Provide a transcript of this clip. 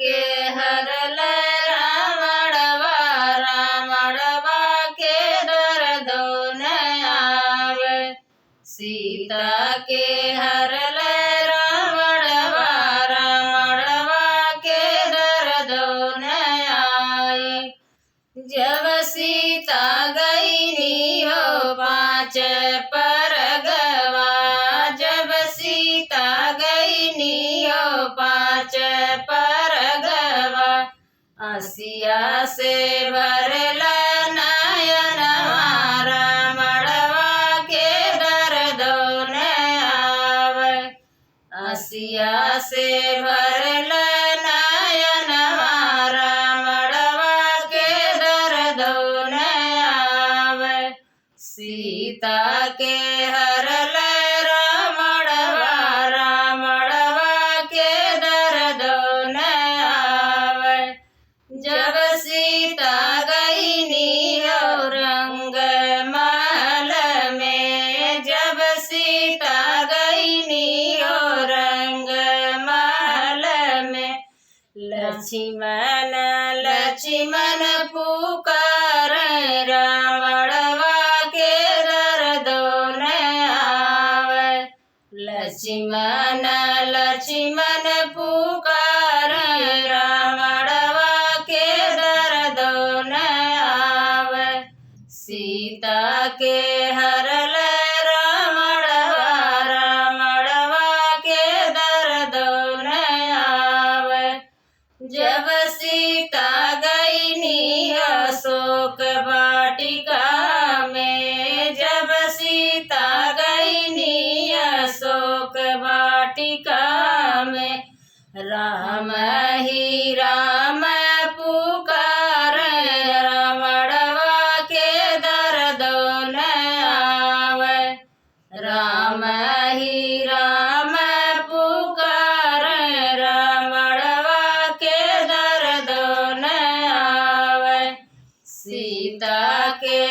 के हरल रावणवा रावणवा के दर्दो न आवे। सीता के हरल रावणवा रावणवा के दर्दो न आए। जब सीता गई हो 5 परगवा, जब सीता गई हो 5 परगवा, आसिया से भरल नयनवा रावणवा के दर्दो न आवे। आसिया से भरल नयनवा रावणवा के दर्दो न आवे। सीता के हरल रावणवा रावणवा के दर्दो न आवे। जब सीता गई हो रंग महल में, जब सीता गई हो रंग महल में, लक्ष्मण लक्ष्मण पुकार रावणवा के दर्दो न आवे। लक्ष्मण लक्ष्मण पुकार रावणवा के दर्दो न आवे। सीता के हरल रावणवा रावणवा के दर्दो न आवे। जब सीता गई अशोक वाटिका में, जब सीता गई अशोक वाटिका में, राम ही राम पुकार रावणवा के दर्दो न आवे। राम ही राम पुकार रावणवा के दर्दो न आवे। सीता के